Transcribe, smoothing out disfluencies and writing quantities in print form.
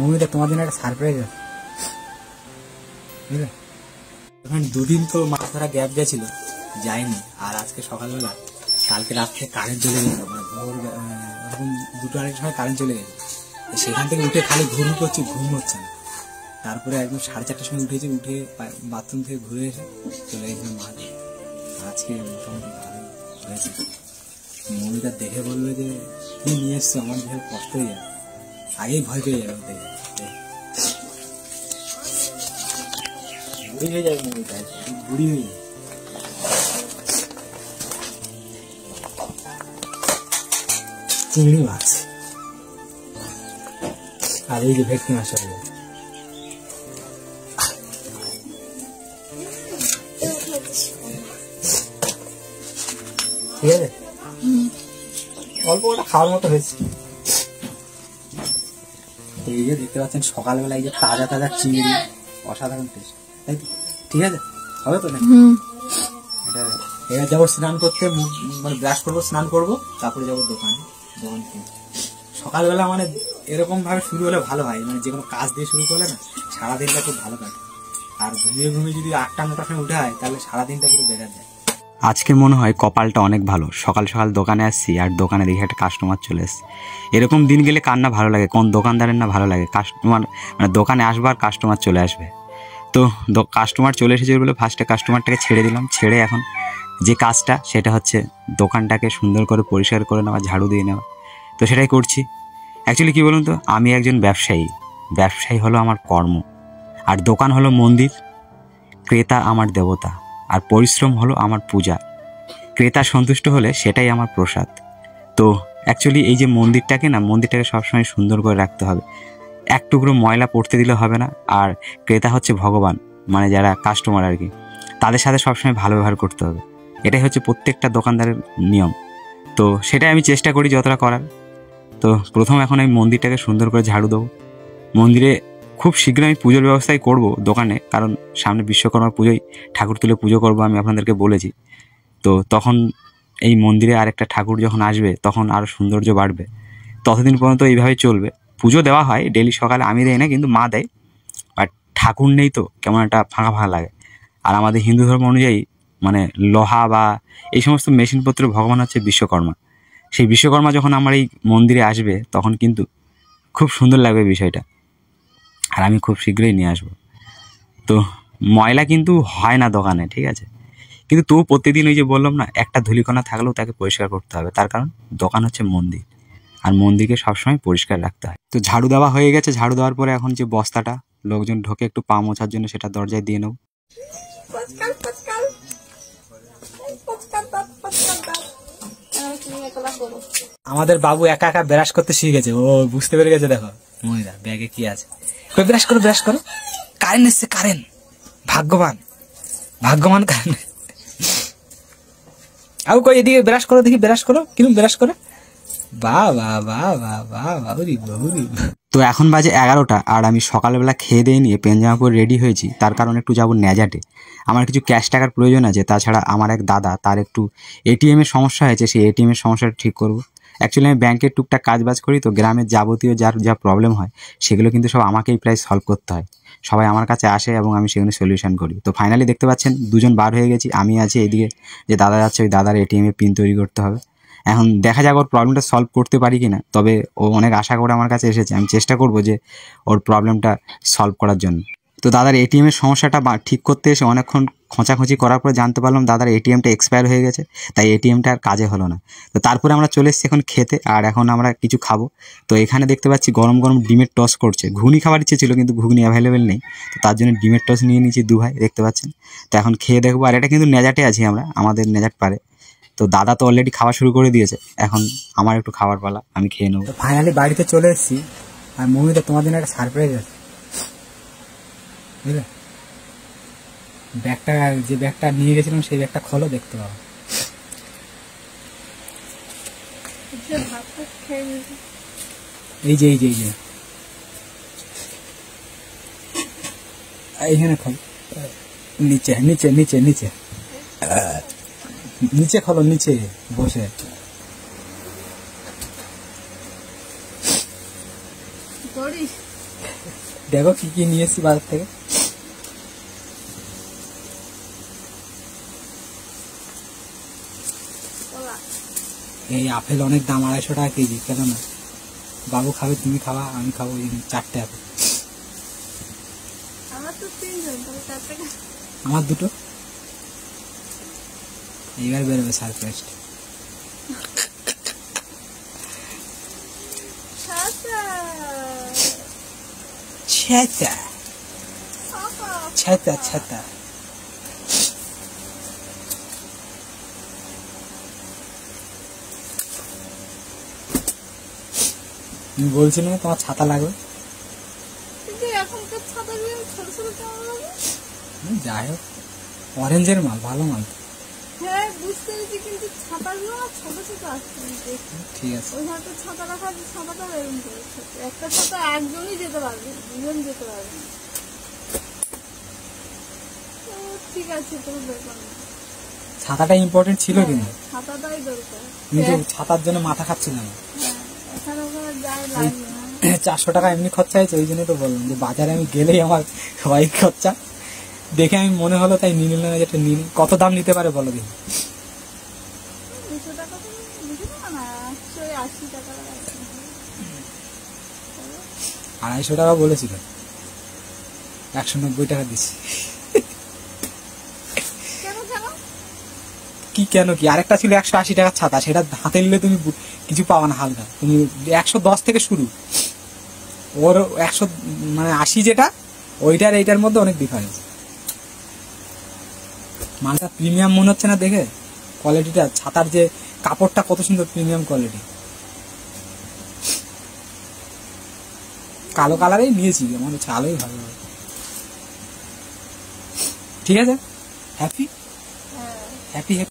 মমিতা তোমার জন্য একটা সারপ্রাইজ আছে, বুঝলে? ওখানে দুদিন তো মাছ ধরা গ্যাপ গেছিল, যাইনি। আর আজকে সকালবেলা, কালকে রাত্রে কারেন্ট চলে গেছিল, মানে ভোর এখন 2-2:30 সময় কারেন্ট চলে গেছে। সেখান থেকে উঠে খালি ঘুম করছি, ঘুম হচ্ছে না। তারপরে একদম 4:30টার সময় উঠেছি, উঠে বাথরুম থেকে ঘুরে এসে চলে গেছিলাম মাছ। আজকে মোটামুটি ভালো হয়েছে। মমিতা দেখে বলবে যে কি নিয়ে এসছো, আমার ভীষণ কষ্ট হয়ে যাবে, আগেই ভয় পেয়ে যাবে দেখে। বুড়ি হয়ে যাবে মমিতা, বুড়ি হয়ে যাবে। চিংড়ি মাছ আর এই যে ভেটকি মাছ, ঠিক আছে, অল্প ওটা খাওয়ার মতো হয়েছে। এই যে দেখতে পাচ্ছেন সকালবেলা এই যে তাজা তাজা চিংড়ি, অসাধারণ টেস্ট, তাই তো? ঠিক আছে, হবে তো? না এবার যাবো স্নান করতে, মানে ব্রাশ করবো, স্নান করবো, তারপরে যাবো দোকানে। সকালবেলা মানে এরকম ভাবে শুরু হলে ভালো হয়, মানে যে কোনো কাজ দিয়ে শুরু করলে না সারাদিনটা খুব ভালো কাটে। আর ঘুমিয়ে ঘুমিয়ে যদি 8টা-9টার সময় উঠে হয় তাহলে সারাদিনটা পুরো বেকার যায়। আজকে মনে হয় কপালটা অনেক ভালো, সকাল সকাল দোকানে আসছি আর দোকানে দেখে একটা কাস্টমার চলে এসছে। এরকম দিন গেলে কার না ভালো লাগে, কোন দোকানদারের না ভালো লাগে? কাস্টমার মানে দোকানে আসবার কাস্টমার চলে আসবে। তো কাস্টমার চলে এসেছে বলে ফার্স্টে কাস্টমারটাকে ছেড়ে দিলাম, ছেড়ে এখন যে কাজটা সেটা হচ্ছে দোকানটাকে সুন্দর করে পরিষ্কার করে নেওয়া, ঝাড়ু দিয়ে নেওয়া। তো সেটাই করছি। অ্যাকচুয়ালি কী বলুন তো, আমি একজন ব্যবসায়ী, ব্যবসায়ী হলো আমার কর্ম, আর দোকান হলো মন্দির, ক্রেতা আমার দেবতা, আর পরিশ্রম হলো আমার পূজা। ক্রেতা সন্তুষ্ট হলে সেটাই আমার প্রসাদ। তো অ্যাকচুয়ালি এই যে মন্দিরটাকে সবসময় সুন্দর করে রাখতে হবে, এক টুকরো ময়লা পড়তে দিলে হবে না। আর ক্রেতা হচ্ছে ভগবান, মানে যারা কাস্টমার আর কি, তাদের সাথে সবসময় ভালো ব্যবহার করতে হবে। এটাই হচ্ছে প্রত্যেকটা দোকানদারের নিয়ম। তো সেটাই আমি চেষ্টা করি যতটা করার। তো প্রথম এখন আমি মন্দিরটাকে সুন্দর করে ঝাড়ু দেবো। মন্দিরে খুব শীঘ্রই আমি পুজোর ব্যবস্থাই করব দোকানে, কারণ সামনে বিশ্বকর্মা পুজোয় ঠাকুর তুলে পুজো করব, আমি আপনাদেরকে বলেছি। তো তখন এই মন্দিরে আরেকটা ঠাকুর যখন আসবে তখন আরও সৌন্দর্য বাড়বে। ততদিন পর্যন্ত এইভাবেই চলবে। পুজো দেওয়া হয় ডেলি সকালে, আমি দেই না কিন্তু মা দেয়, বাট ঠাকুর নেই তো কেমন একটা ফাঁকা ফাঁকা লাগে। আর আমাদের হিন্দু ধর্ম অনুযায়ী মানে লোহা বা এই সমস্ত মেশিনপত্র ভগবান হচ্ছে বিশ্বকর্মা। সেই বিশ্বকর্মা যখন আমার এই মন্দিরে আসবে তখন কিন্তু খুব সুন্দর লাগবে বিষয়টা, আর আমি খুব শীঘ্রই নিয়ে আসবো। তো ময়লা কিন্তু হয় না দোকানে, ঠিক আছে, কিন্তু তবু প্রত্যেকদিন ওই যে বললাম না, একটা ধূলিকণা থাকলেও তাকে পরিষ্কার করতে হবে, তার কারণ দোকান হচ্ছে মন্দির, আর মন্দিরকে সবসময় পরিষ্কার রাখতে হয়। তো ঝাড়ু দেওয়া হয়ে গেছে, ঝাড়ু দেওয়ার পরে এখন যে বস্তাটা লোকজন ঢোকে একটু পা মোছার জন্য সেটা দরজায় দিয়ে নেব। আমাদের বাবু একা একা ব্রাশ করতে শিখে গেছে, ও বুঝতে পেরে গেছে। দেখো মহিলা ব্যাগে কি আছে, ব্রাশ করো ব্রাশ করো, কারেন্ট এসছে, কারেন্ট, ভাগ্যবান ভাগ্যবান কারেন্ট। আবু কই এদিকে ব্রাশ করো, দেখি ব্রাশ করো, কিরম ব্রাশ করে, বাহ বাহ বাহ বাহ বাহ বাহুরি বাহুরি। তো এখন বাজে 11টা, আর আমি সকালবেলা খেয়ে দিয়ে নিয়ে পেনজামা পরে রেডি হয়েছি, তার কারণ একটু যাবো ন্যাজাটে। আমার কিছু ক্যাশ টাকার প্রয়োজন আছে, তাছাড়া আমার এক দাদা, তার একটু এটিএমের সমস্যা হয়েছে, সেই এটিএমের সমস্যাটা ঠিক করবো। অ্যাকচুয়ালি আমি ব্যাংকের টুকটাক কাজবাজ করি, তো গ্রামের যাবতীয় যা প্রবলেম হয় সেগুলো কিন্তু সব আমাকেই প্রায় সলভ করতে হয়। সবাই আমার কাছে আসে এবং আমি সেগুলো সলিউশন করি। তো ফাইনালি দেখতে পাচ্ছেন দুজন বার হয়ে গেছি, আমি আছি এইদিকে, যে দাদা যাচ্ছে ওই দাদার এটিএমের পিন তৈরি করতে হবে। এখন দেখা যাক ওর প্রবলেমটা সলভ করতে পারি কি না। তবে ও অনেক আশা করে আমার কাছে এসেছে, আমি চেষ্টা করব যে ওর প্রবলেমটা সলভ করার জন্য। তো দাদার এটিএমের সমস্যাটা ঠিক করতে এসে অনেকক্ষণ খোঁচাখুঁচি করার পরে জানতে পারলাম দাদার এটিএমটা এক্সপায়ার হয়ে গেছে, তাই এটিএমটা আর কাজে হলো না। তো তারপরে আমরা চলে এসেছি এখন খেতে, আর এখন আমরা কিছু খাবো। তো এখানে দেখতে পাচ্ছি গরম গরম ডিমের টস করছে, ঘুগনি খাবার ইচ্ছে ছিল কিন্তু ঘুগনি অ্যাভেলেবেল নেই, তো তার জন্য ডিমের টস নিয়ে নিয়েছি দু ভাই, দেখতে পাচ্ছেন। তো এখন খেয়ে দেখবো। আর এটা কিন্তু নেজাটে আছি আমরা, আমাদের নেজাট পারে। তো দাদা তো অলরেডি খাওয়া শুরু করে দিয়েছে, এখন আমার একটু খাবার পালা, আমি খেয়ে নেবো। ফাইনালি বাড়িতে চলে এসেছি, আর মমিতা তোমার জন্য একটা সারপ্রাইজ আছে, বুঝলে? ব্যাগটা, যে ব্যাগটা নিয়ে গেছিলাম সেই ব্যাগটা খোলো, দেখতে পাবো। এই যে এইখানে খোল, নিচে নিচে নিচে নিচে নিচে খোলো, নিচে বসে। দেখো কি কি নিয়ে এসছি বাজার থেকে। এই আপেল অনেক দাম, 250 টাকা কেজি। কেন না, বাবু খাবে, তুমি খাবা, আমি খাবো, ওই জন্য 4টে আপেল। আমার 2টো। এইবার বেরোবে সারপ্রাইজ। ছাতা ছাতা ছাতা। তুমি বলছিলে না তোমার ছাতা লাগবে। যাই হোক, অরেঞ্জের মাল, ভালো মাল। হ্যাঁ বুঝতে পেরেছি, কিন্তু ছাতাগুলো ছোট ছোট আসছে। ঠিক আছে, ওই হয়তো ছাতা রাখা আছে, ছাতাটা এরকম করে ছোট। একটা ছাতা একজনই যেতে পারবে, দুজন যেতে পারবে। ঠিক আছে, তোর ব্যাপার না। ছাতাটা ইম্পর্টেন্ট ছিল কিন্তু, ছাতাটাই দরকার। কিন্তু ছাতার জন্য মাথা খাচ্ছিলাম। এখানে ওখানে যাই লাগবে না। 400 টাকা এমনি খরচা হয়েছে, ওই জন্য তো বললাম যে বাজারে আমি গেলেই আমার বাইক খরচা দেখে আমি মনে হলো তাই নিয়ে নিলাম। যেটা নিন, কত দাম নিতে পারে বলো দেখি। 200 টাকা তো 200 টাকা না, 180 টাকা। 250 টাকা বলেছিল, 190 টাকা দিচ্ছি। কেন কেন কি কেন কি, আরেকটা ছিল 180 টাকার ছাতা, সেটা হাতে নিলে তুমি কিছু পাবা না, হালকা। তুমি 110 থেকে শুরু, ওর 100 মানে 80 যেটা, ওইটার এইটার মধ্যে অনেক ডিফারেন্স। মালটা প্রিমিয়াম মনে হচ্ছে না দেখে, কোয়ালিটিটা, ছাতার যে কাপড়টা কত সুন্দর, প্রিমিয়াম কোয়ালিটি। কালো কালারেই নিয়েছি, আমার হচ্ছে আলোই ভালো লাগে। ঠিক আছে, হ্যাপি হ্যাপি হ্যাপি।